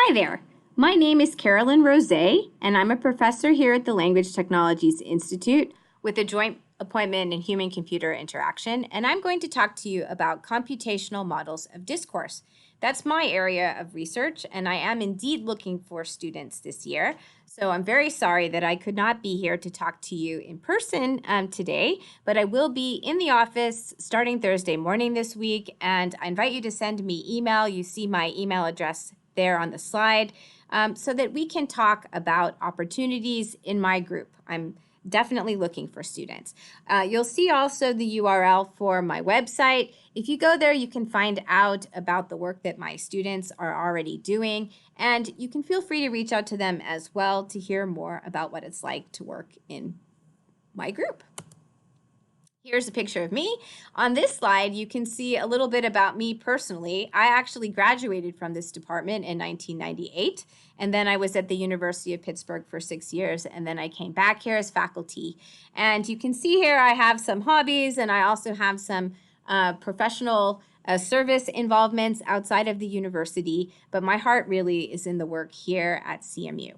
Hi there. My name is CarolynRose, and I'm a professor here at the Language Technologies Institute with a joint appointment in human-computer interaction, and I'm going to talk to you about computational models of discourse. That's my area of research, and I am indeed looking for students this year. So I'm very sorry that I could not be here to talk to you in person today, but I will be in the office starting Thursday morning this week, and I invite you to send me email. You see my email address there on the slide, so that we can talk about opportunities in my group. I'm definitely looking for students. You'll see also the URL for my website. If you go there, you can find out about the work that my students are already doing, and you can feel free to reach out to them as well to hear more about what it's like to work in my group. Here's a picture of me. On this slide, you can see a little bit about me personally. I actually graduated from this department in 1998, and then I was at the University of Pittsburgh for 6 years, and then I came back here as faculty. And you can see here I have some hobbies, and I also have some professional service involvements outside of the university, but my heart really is in the work here at CMU.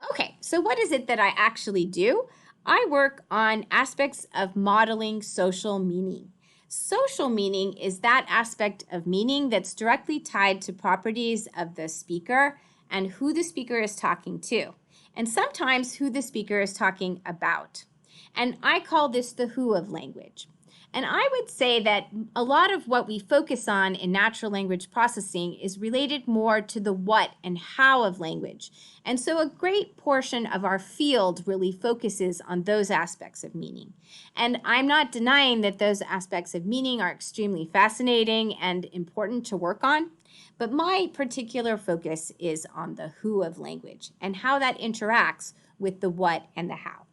Okay, so what is it that I actually do? I work on aspects of modeling social meaning. Social meaning is that aspect of meaning that's directly tied to properties of the speaker and who the speaker is talking to, and sometimes who the speaker is talking about. And I call this the who of language. And I would say that a lot of what we focus on in natural language processing is related more to the what and how of language. And so a great portion of our field really focuses on those aspects of meaning. And I'm not denying that those aspects of meaning are extremely fascinating and important to work on, but my particular focus is on the who of language and how that interacts with the what and the how.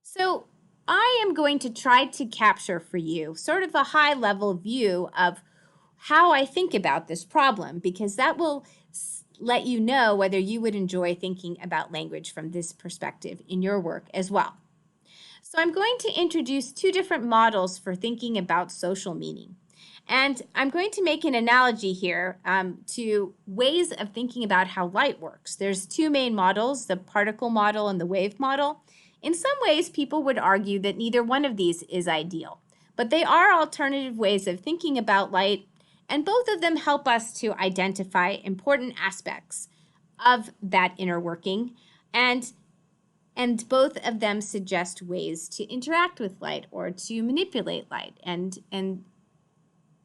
So I am going to try to capture for you sort of a high-level view of how I think about this problem, because that will let you know whether you would enjoy thinking about language from this perspective in your work as well. So I'm going to introduce two different models for thinking about social meaning. And I'm going to make an analogy here to ways of thinking about how light works. There's two main models, the particle model and the wave model. In some ways, people would argue that neither one of these is ideal, but they are alternative ways of thinking about light, and both of them help us to identify important aspects of that inner working, and both of them suggest ways to interact with light or to manipulate light, and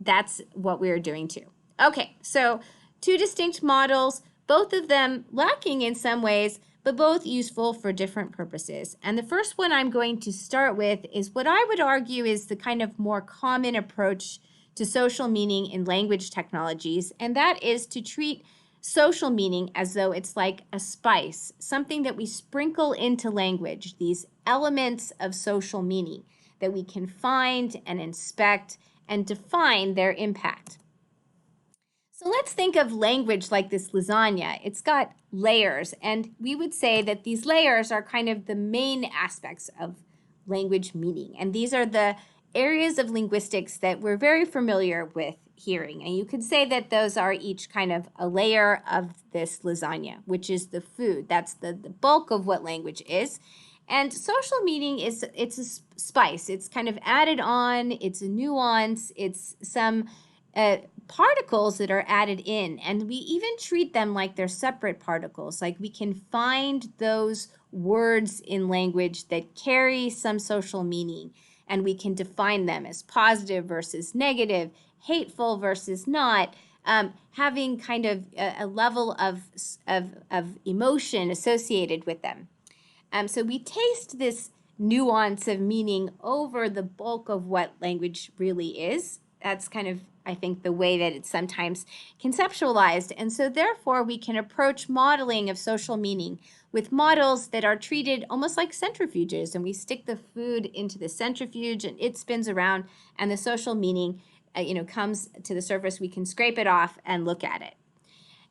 that's what we're doing too. Okay, so two distinct models, both of them lacking in some ways, but both useful for different purposes. And the first one I'm going to start with is what I would argue is the kind of more common approach to social meaning in language technologies, and that is to treat social meaning as though it's like a spice, something that we sprinkle into language, these elements of social meaning that we can find and inspect and define their impact. So let's think of language like this lasagna. It's got layers, and we would say that these layers are kind of the main aspects of language meaning. And these are the areas of linguistics that we're very familiar with hearing. And you could say that those are each kind of a layer of this lasagna, which is the food. That's the bulk of what language is. And social meaning it's a spice. It's kind of added on. It's a nuance. It's some particles that are added in, and we even treat them like they're separate particles. Like we can find those words in language that carry some social meaning, and we can define them as positive versus negative, hateful versus not, having kind of a level of emotion associated with them. So we taste this nuance of meaning over the bulk of what language really is. That's kind of, I think, the way that it's sometimes conceptualized. And so therefore, we can approach modeling of social meaning with models that are treated almost like centrifuges. And we stick the food into the centrifuge and it spins around, and the social meaning comes to the surface. We can scrape it off and look at it.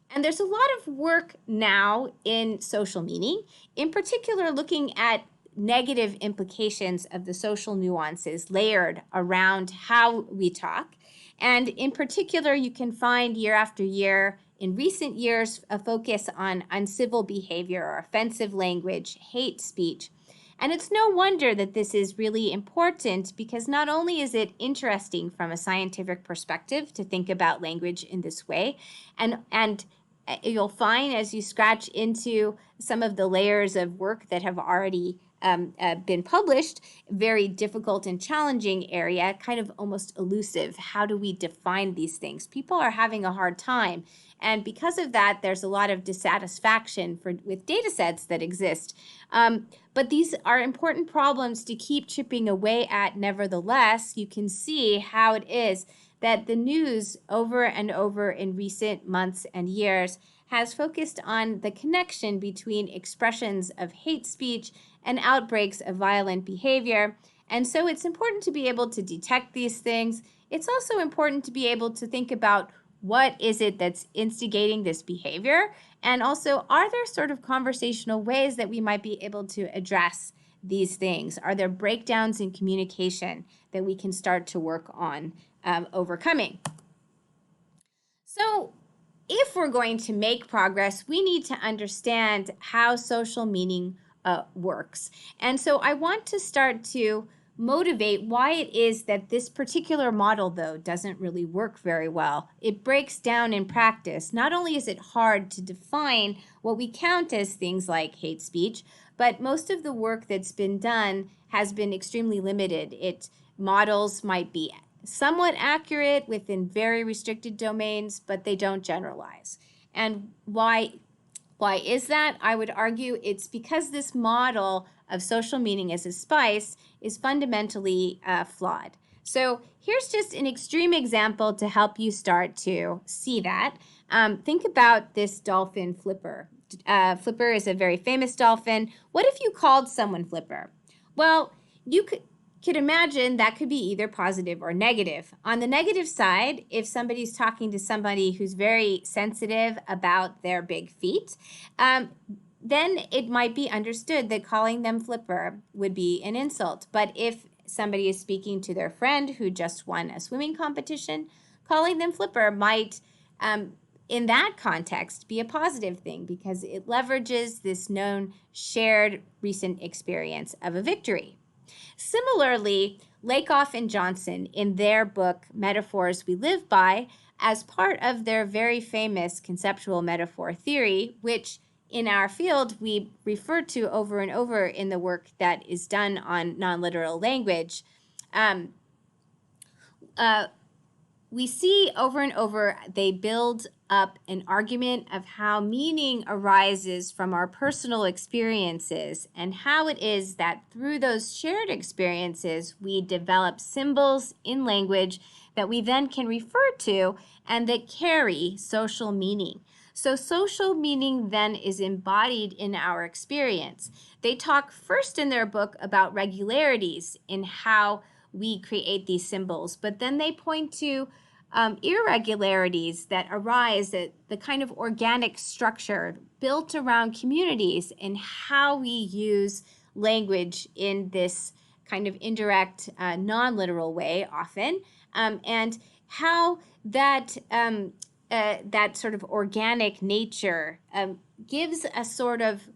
And there's a lot of work now in social meaning, in particular looking at negative implications of the social nuances layered around how we talk. And in particular, you can find year after year in recent years, a focus on uncivil behavior or offensive language, hate speech. And it's no wonder that this is really important, because not only is it interesting from a scientific perspective to think about language in this way, and you'll find as you scratch into some of the layers of work that have already been published, very difficult and challenging area, kind of almost elusive. How do we define these things? People are having a hard time. And because of that, there's a lot of dissatisfaction with data sets that exist. But these are important problems to keep chipping away at. Nevertheless, you can see how it is that the news over and over in recent months and years has focused on the connection between expressions of hate speech and outbreaks of violent behavior. And so it's important to be able to detect these things. It's also important to be able to think about what is it that's instigating this behavior? And also, are there sort of conversational ways that we might be able to address these things? Are there breakdowns in communication that we can start to work on overcoming? So, if we're going to make progress, we need to understand how social meaning works. And so I want to start to motivate why it is that this particular model, though, doesn't really work very well. It breaks down in practice. Not only is it hard to define what we count as things like hate speech, but most of the work that's been done has been extremely limited. Models might be somewhat accurate within very restricted domains, but they don't generalize. And why is that? I would argue it's because this model of social meaning as a spice is fundamentally flawed. So here's just an extreme example to help you start to see that. Think about this dolphin Flipper. Flipper is a very famous dolphin. What if you called someone Flipper? Well, you could imagine that could be either positive or negative. On the negative side, if somebody's talking to somebody who's very sensitive about their big feet, then it might be understood that calling them Flipper would be an insult. But if somebody is speaking to their friend who just won a swimming competition, calling them Flipper might, in that context, be a positive thing, because it leverages this known shared recent experience of a victory. Similarly, Lakoff and Johnson, in their book, Metaphors We Live By, as part of their very famous conceptual metaphor theory, which in our field we refer to over and over in the work that is done on non-literal language, we see over and over they build up an argument of how meaning arises from our personal experiences, and how it is that through those shared experiences we develop symbols in language that we then can refer to and that carry social meaning. So social meaning then is embodied in our experience. They talk first in their book about regularities in how we create these symbols, but then they point to irregularities that arise at the kind of organic structure built around communities and how we use language in this kind of indirect, non-literal way often, and how that that sort of organic nature gives a sort of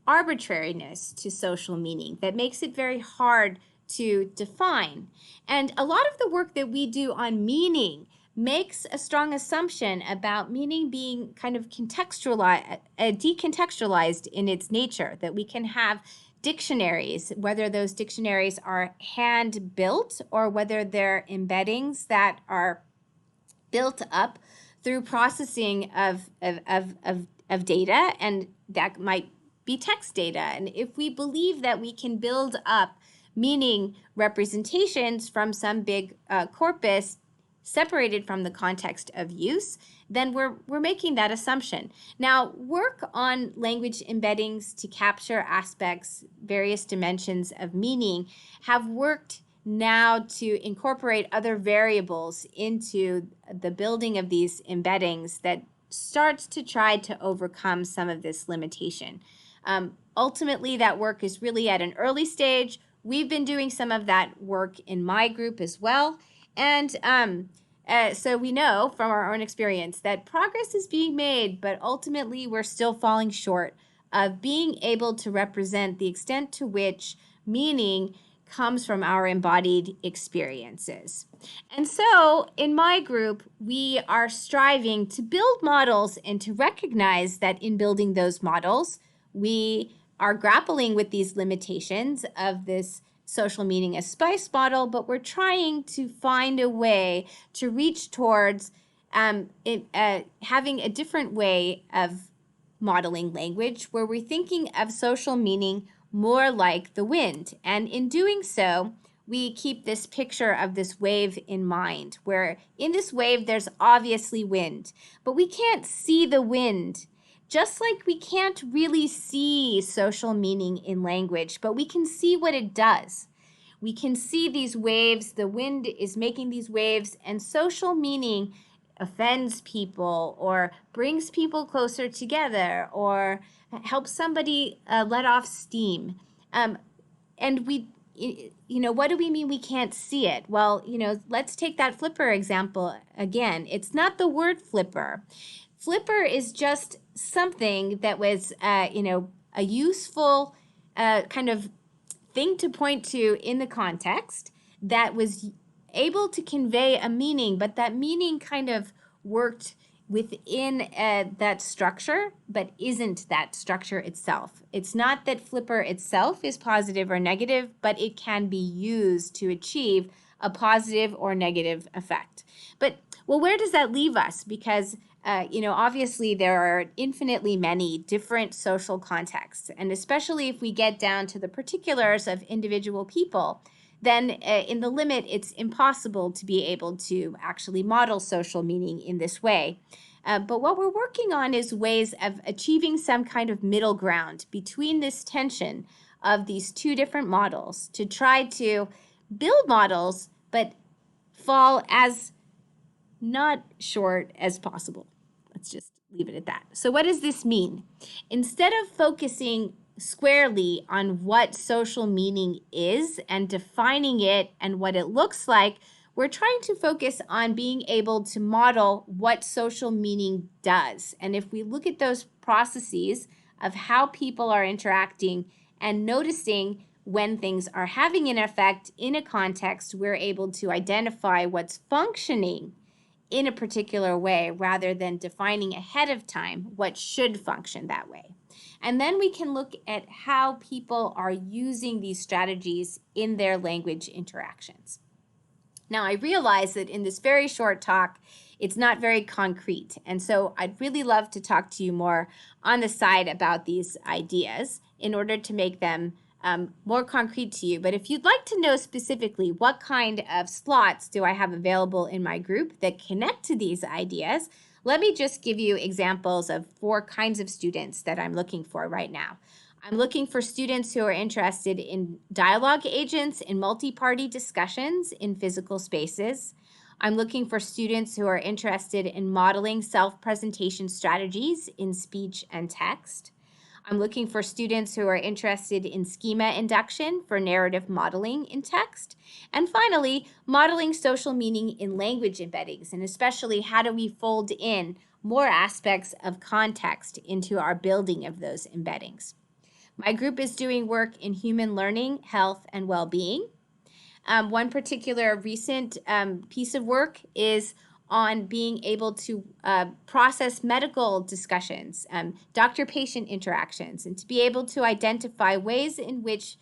arbitrariness to social meaning that makes it very hard to define. And a lot of the work that we do on meaning makes a strong assumption about meaning being kind of decontextualized in its nature, that we can have dictionaries, whether those dictionaries are hand-built or whether they're embeddings that are built up through processing of data, and that might be text data. And if we believe that we can build up meaning representations from some big corpus separated from the context of use, then we're making that assumption. Now, work on language embeddings to capture aspects, various dimensions of meaning, have worked now to incorporate other variables into the building of these embeddings that starts to try to overcome some of this limitation. Ultimately, that work is really at an early stage. We've been doing some of that work in my group as well. And So we know from our own experience that progress is being made, but ultimately we're still falling short of being able to represent the extent to which meaning comes from our embodied experiences. And so in my group, we are striving to build models and to recognize that in building those models, we are grappling with these limitations of this social meaning as spice model, but we're trying to find a way to reach towards having a different way of modeling language where we're thinking of social meaning more like the wind. And in doing so, we keep this picture of this wave in mind, where in this wave, there's obviously wind, but we can't see the wind. Just like we can't really see social meaning in language, but we can see what it does. We can see these waves, the wind is making these waves, and social meaning offends people or brings people closer together or helps somebody let off steam. And what do we mean we can't see it? Well, let's take that flipper example again. It's not the word flipper. Flipper is just something that was, a useful kind of thing to point to in the context that was able to convey a meaning, but that meaning kind of worked within that structure, but isn't that structure itself. It's not that flipper itself is positive or negative, but it can be used to achieve a positive or negative effect. But, well, where does that leave us? Because obviously there are infinitely many different social contexts, and especially if we get down to the particulars of individual people, then in the limit, it's impossible to be able to actually model social meaning in this way. But what we're working on is ways of achieving some kind of middle ground between this tension of these two different models to try to build models, but fall as not short as possible. Let's just leave it at that. So what does this mean? Instead of focusing squarely on what social meaning is and defining it and what it looks like, we're trying to focus on being able to model what social meaning does. And if we look at those processes of how people are interacting and noticing when things are having an effect in a context, we're able to identify what's functioning in a particular way rather than defining ahead of time what should function that way. And then we can look at how people are using these strategies in their language interactions. Now, I realize that in this very short talk, it's not very concrete. And so I'd really love to talk to you more on the side about these ideas in order to make them more concrete to you. But if you'd like to know specifically what kind of slots do I have available in my group that connect to these ideas, let me just give you examples of 4 kinds of students that I'm looking for right now. I'm looking for students who are interested in dialogue agents in multi-party discussions in physical spaces. I'm looking for students who are interested in modeling self-presentation strategies in speech and text. I'm looking for students who are interested in schema induction for narrative modeling in text. And finally, modeling social meaning in language embeddings, and especially how do we fold in more aspects of context into our building of those embeddings. My group is doing work in human learning, health, and well-being. One particular recent piece of work is on being able to process medical discussions, doctor-patient interactions, and to be able to identify ways in which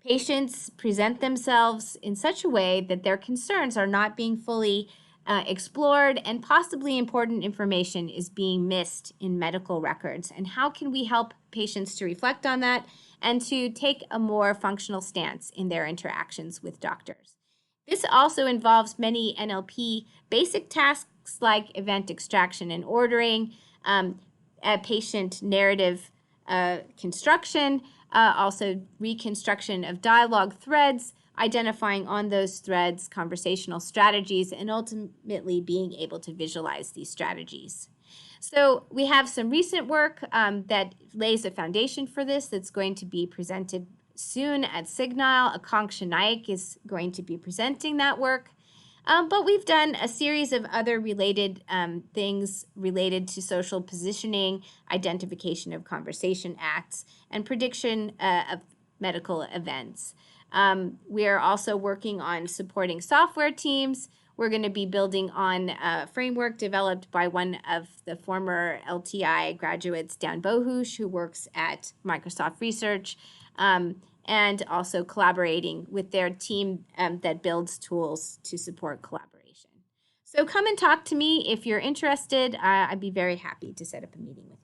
patients present themselves in such a way that their concerns are not being fully explored and possibly important information is being missed in medical records. And how can we help patients to reflect on that and to take a more functional stance in their interactions with doctors? This also involves many NLP basic tasks like event extraction and ordering, patient narrative construction, also reconstruction of dialogue threads, identifying on those threads conversational strategies, and ultimately being able to visualize these strategies. So we have some recent work that lays a foundation for this that's going to be presented soon at Signal. Akanksha Naik is going to be presenting that work. But we've done a series of other related things related to social positioning, identification of conversation acts, and prediction of medical events. We are also working on supporting software teams. We're going to be building on a framework developed by one of the former LTI graduates, Dan Bohush, who works at Microsoft Research, and also collaborating with their team that builds tools to support collaboration. So come and talk to me if you're interested. I'd be very happy to set up a meeting with you.